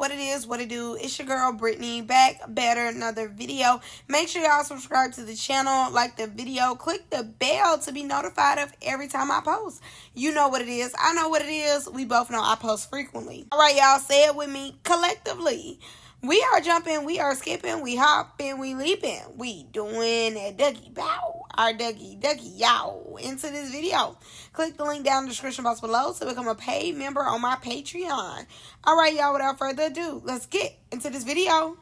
what it is, what it do. It's your girl Brittany, back better another video. Make sure y'all subscribe to the channel, like the video, click the bell to be notified of every time I post. You know what it is, I know what it is. We both know I post frequently. All right, y'all, say it with me collectively. We are jumping, we are skipping, we hopping, we leaping. We doing a Dougie bow, our Dougie yow into this video. Click the link down in the description box below to become a paid member on my Patreon. All right, y'all, without further ado, let's get into this video.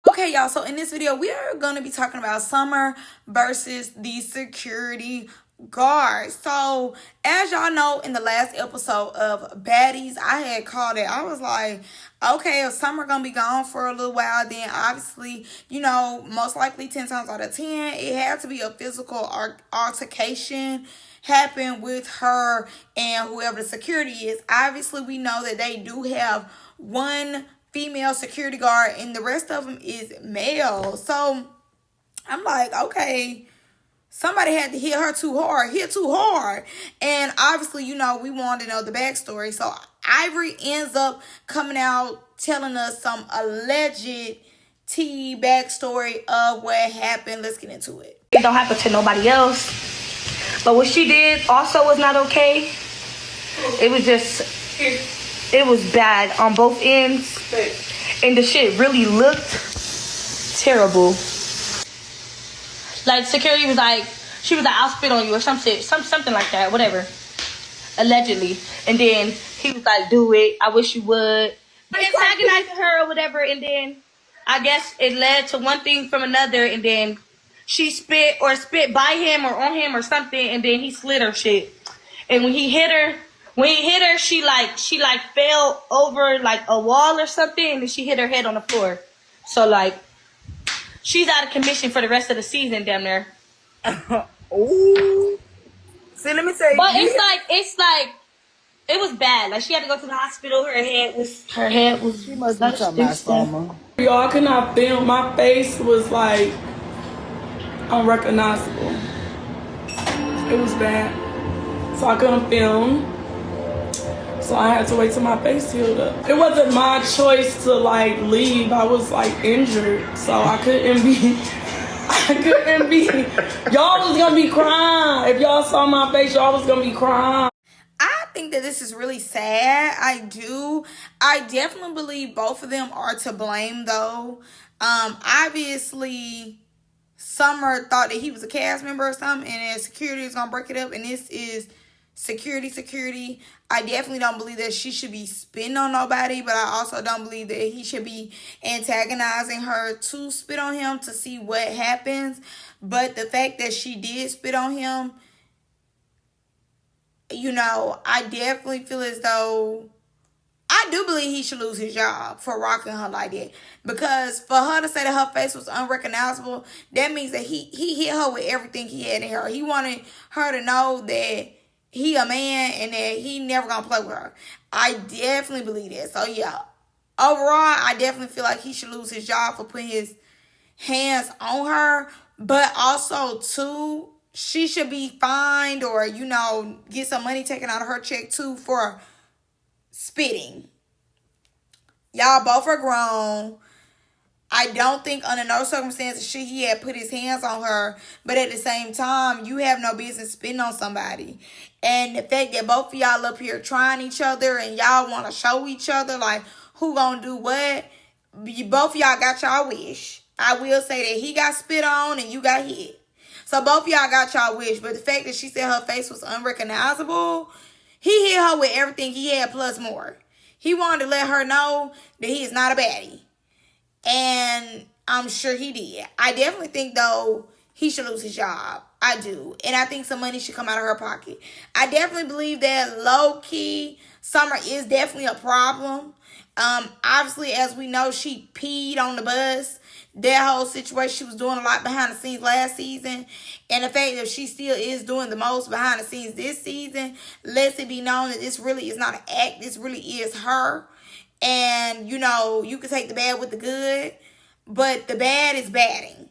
Okay, y'all, so in this video, we are going to be talking about Summer versus the security guard. So as y'all know, in the last episode of Baddies, I had called it. I was like, okay, if Summer gonna be gone for a little while, then obviously, you know, most likely 10 times out of 10, it had to be a physical altercation happen with her and whoever the security is. Obviously, we know that they do have one female security guard and the rest of them is male. So I'm like, okay, somebody had to hit her too hard. And obviously, you know, we wanted to know the backstory. So Ivory ends up coming out telling us some alleged tea backstory of what happened. Let's get into it. It don't happen to nobody else. But what she did also was not okay. It was bad on both ends. And the shit really looked terrible. Like, security was like, she was like, I'll spit on you or something like that, whatever. Allegedly. And then he was like, do it. I wish you would. Antagonizing her or whatever. And then I guess it led to one thing from another. And then she spit by him or on him or something. And then he slid her shit. And when he hit her, she fell over like a wall or something. And then she hit her head on the floor. So like, she's out of commission for the rest of the season, damn near. Ooh. See, let me tell you. But it's like, it was bad. Like, she had to go to the hospital. Her head was. She must be talking about Summer. Y'all could not film. My face was like unrecognizable. It was bad. So I couldn't film. So I had to wait till my face healed up. It wasn't my choice to like leave. I was like injured. So I couldn't be. Y'all was gonna be crying. If y'all saw my face, y'all was gonna be crying. I think that this is really sad. I do. I definitely believe both of them are to blame though. Obviously, Summer thought that he was a cast member or something, and security is gonna break it up, and this is security. I definitely don't believe that she should be spitting on nobody, but I also don't believe that he should be antagonizing her to spit on him to see what happens. But the fact that she did spit on him, you know, I definitely feel as though I do believe he should lose his job for rocking her like that. Because for her to say that her face was unrecognizable, that means that he hit her with everything he had in her. He wanted her to know that he a man and that he never gonna play with her. I definitely believe that. So yeah, overall, I definitely feel like he should lose his job for putting his hands on her. But also too, she should be fined or, you know, get some money taken out of her check too for spitting. Y'all both are grown. I don't think under no circumstances should he have put his hands on her. But at the same time, you have no business spitting on somebody. And the fact that both of y'all up here trying each other and y'all want to show each other like who gonna do what, both of y'all got y'all wish. I will say that he got spit on and you got hit. So both of y'all got y'all wish. But the fact that she said her face was unrecognizable, he hit her with everything he had plus more. He wanted to let her know that he is not a baddie. And I'm sure he did. I definitely think, though, he should lose his job. I do. And I think some money should come out of her pocket. I definitely believe that low-key, Summer is definitely a problem. Obviously, as we know, she peed on the bus. That whole situation, she was doing a lot behind the scenes last season. And the fact that she still is doing the most behind the scenes this season lets it be known that this really is not an act. This really is her. And, you know, you can take the bad with the good, but the bad is badding.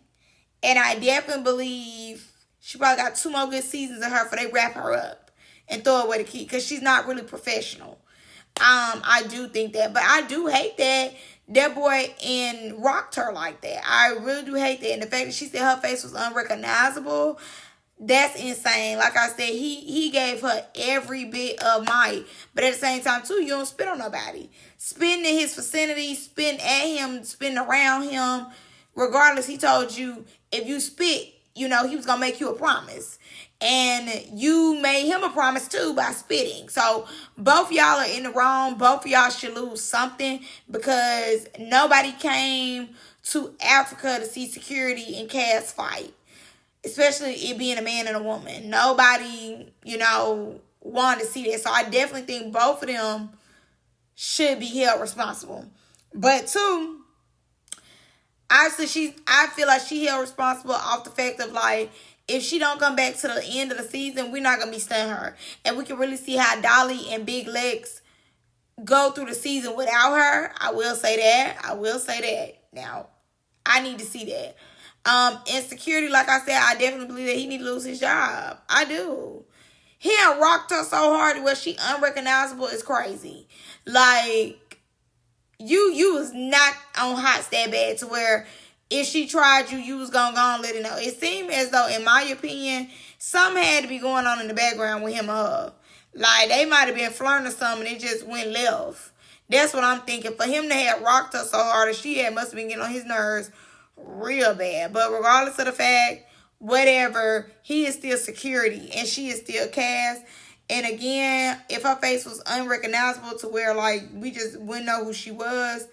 And I definitely believe she probably got 2 more good seasons of her before they wrap her up and throw away the key because she's not really professional. I do think that. But I do hate that boy and rocked her like that. I really do hate that. And the fact that she said her face was unrecognizable, that's insane. Like I said, he gave her every bit of might. But at the same time, too, you don't spit on nobody. Spitting in his vicinity, spitting at him, spitting around him. Regardless, he told you, if you spit, he was going to make you a promise. And you made him a promise, too, by spitting. So, both y'all are in the wrong. Both of y'all should lose something. Because nobody came to Africa to see security and Cass fight. Especially it being a man and a woman. Nobody, wanted to see that. So I definitely think both of them should be held responsible. But two, I feel like she held responsible off the fact of like, if she don't come back to the end of the season, we're not going to be stunning her. And we can really see how Dolly and Big Lex go through the season without her. I will say that. Now, I need to see that. Insecurity, like I said, I definitely believe that he need to lose his job. I do. He had rocked her so hard where she unrecognizable is crazy. Like, you was not on hot that bad to where if she tried you, you was gonna go and let it know. It seemed as though, in my opinion, something had to be going on in the background with him or her. Like, they might have been flirting or something and it just went left. That's what I'm thinking. For him to have rocked her so hard, as she had, must have been getting on his nerves real bad. But regardless of the fact, whatever, he is still security and she is still Cass. And again, if her face was unrecognizable to where like we just wouldn't know who she was,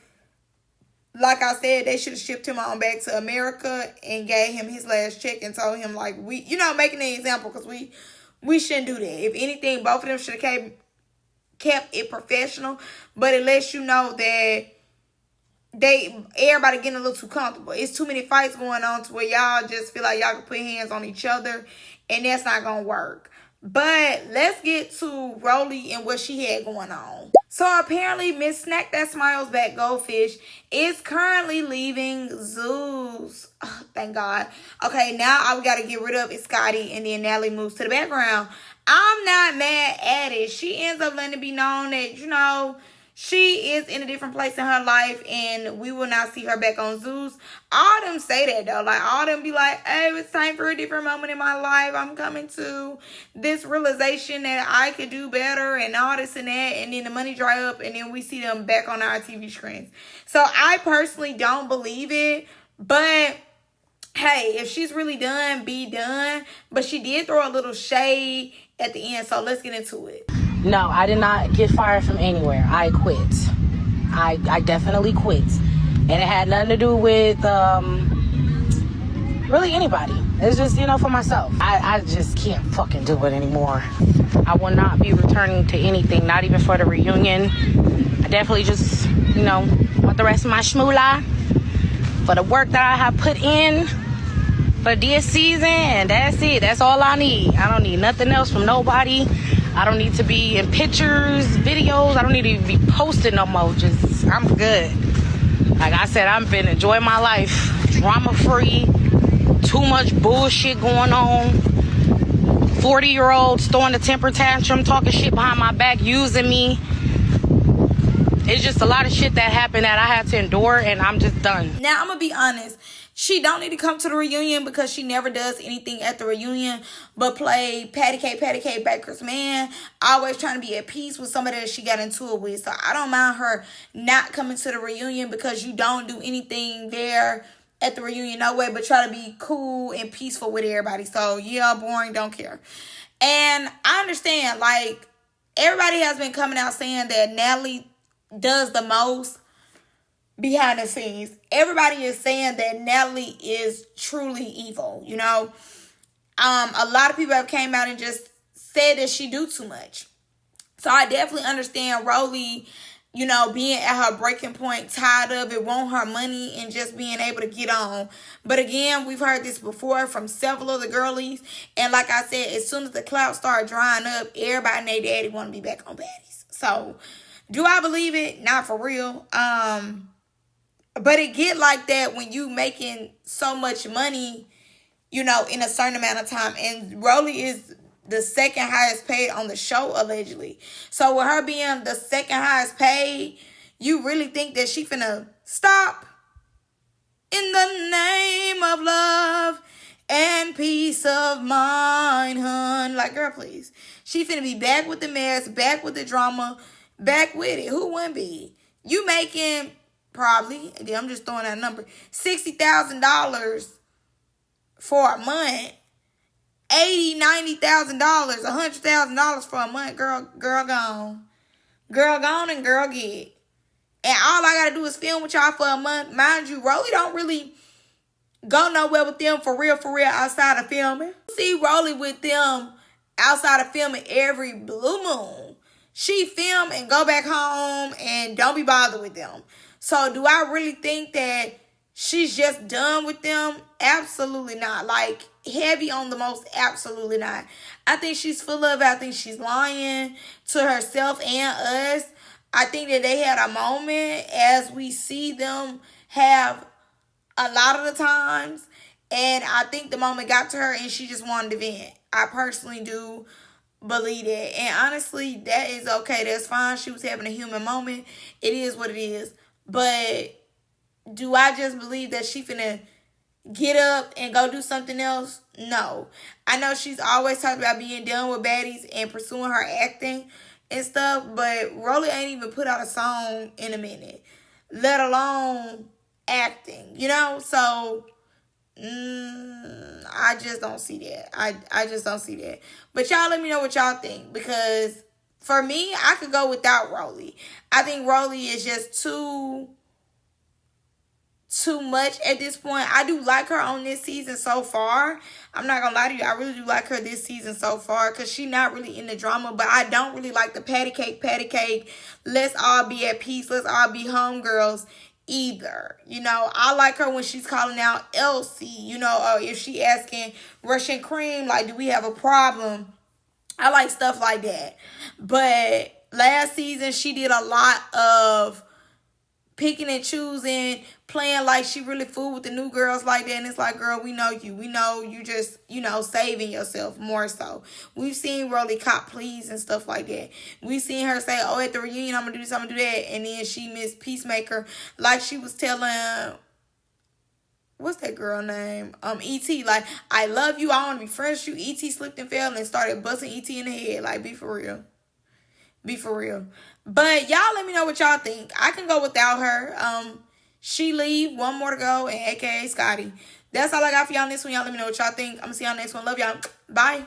like I said, they should have shipped him on back to America and gave him his last check and told him like, making an example, because we shouldn't do that. If anything, both of them should have kept it professional. But it lets you know that everybody getting a little too comfortable. It's too many fights going on to where y'all just feel like y'all can put hands on each other, and that's not gonna work. But let's get to Rollie and what she had going on. So apparently Miss Snack That Smiles Back Goldfish is currently leaving Zeus. Oh, thank God. Okay, now all we gotta get rid of is Scotty, and then Natalie moves to the background. I'm not mad at it. She ends up letting it be known that, she is in a different place in her life and we will not see her back on Zeus. All them say that though. Like, all them be like, hey, it's time for a different moment in my life. I'm coming to this realization that I could do better and all this and that. And then the money dry up and then we see them back on our TV screens. So I personally don't believe it. But hey, if she's really done, be done. But she did throw a little shade at the end. So let's get into it. No, I did not get fired from anywhere. I quit. I definitely quit. And it had nothing to do with really anybody. It's just, for myself. I just can't fucking do it anymore. I will not be returning to anything, not even for the reunion. I definitely just, want the rest of my shmoolah for the work that I have put in for this season. And that's it. That's all I need. I don't need nothing else from nobody. I don't need to be in pictures, videos. I don't need to be posting no more. I'm good. Like I said, I've been enjoying my life. Drama-free. Too much bullshit going on. 40-year-olds throwing a temper tantrum, talking shit behind my back, using me. It's just a lot of shit that happened that I had to endure, and I'm just done. Now, I'm going to be honest. She don't need to come to the reunion because she never does anything at the reunion but play Patty Cake Baker's man, always trying to be at peace with somebody that she got into it with. So I don't mind her not coming to the reunion because you don't do anything there at the reunion, no way, but try to be cool and peaceful with everybody. So yeah, boring, don't care. And I understand, like, everybody has been coming out saying that Natalie does the most behind the scenes. Everybody is saying that Natalie is truly evil, a lot of people have came out and just said that she do too much. So I definitely understand Rollie, being at her breaking point, tired of it, want her money and just being able to get on. But again, we've heard this before from several of the girlies, and like I said, as soon as the clouds start drying up, everybody and their daddy want to be back on baddies. So do I believe it? Not for real. But it get like that when you making so much money, in a certain amount of time. And Rollie is the second highest paid on the show, allegedly. So with her being the second highest paid, you really think that she finna stop? In the name of love and peace of mind, hun. Like, girl, please. She finna be back with the mess, back with the drama, back with it. Who wouldn't be? You making probably, I'm just throwing that number, $60,000 for a month. $80,000, $90,000, $100,000 for a month. Girl gone. Girl gone and girl get. And all I gotta do is film with y'all for a month. Mind you, Rollie don't really go nowhere with them for real, outside of filming. See Rollie with them outside of filming every blue moon. She film and go back home and don't be bothered with them. So do I really think that she's just done with them? Absolutely not. Like, heavy on the most, absolutely not. I think she's full of it. I think she's lying to herself and us. I think that they had a moment, as we see them have a lot of the times, and I think the moment got to her and she just wanted to vent. I personally do believe that. And honestly, that is okay. That's fine. She was having a human moment. It is what it is. But do I just believe that she finna get up and go do something else? No. I know she's always talked about being done with baddies and pursuing her acting and stuff, but Rollie ain't even put out a song in a minute, let alone acting, you know? So, I just don't see that. I just don't see that. But y'all let me know what y'all think, because for me, I could go without Rollie. I think Rollie is just too much at this point. I do like her on this season so far. I'm not gonna lie to you, I really do like her this season so far, because she's not really in the drama. But I don't really like the patty cake, let's all be at peace, let's all be homegirls either. You know, I like her when she's calling out Elsie, you know, if she asking Russian Cream, like, do we have a problem? I like stuff like that. But last season, she did a lot of picking and choosing, playing like she really fooled with the new girls like that. And it's like, girl, we know you. We know you just, you know, saving yourself more so. We've seen Rollie cop pleas and stuff like that. We've seen her say, oh, at the reunion, I'm going to do this, I'm going to do that. And then she missed Peacemaker. Like she was telling, what's that girl name? E.T. Like, I love you, I want to be friends with you. E.T. slipped and fell and started busting E.T. in the head. Like, be for real. Be for real. But y'all let me know what y'all think. I can go without her. She leave, one more to go, and AKA Scotty. That's all I got for y'all in this one. Y'all let me know what y'all think. I'm going to see y'all next one. Love y'all. Bye.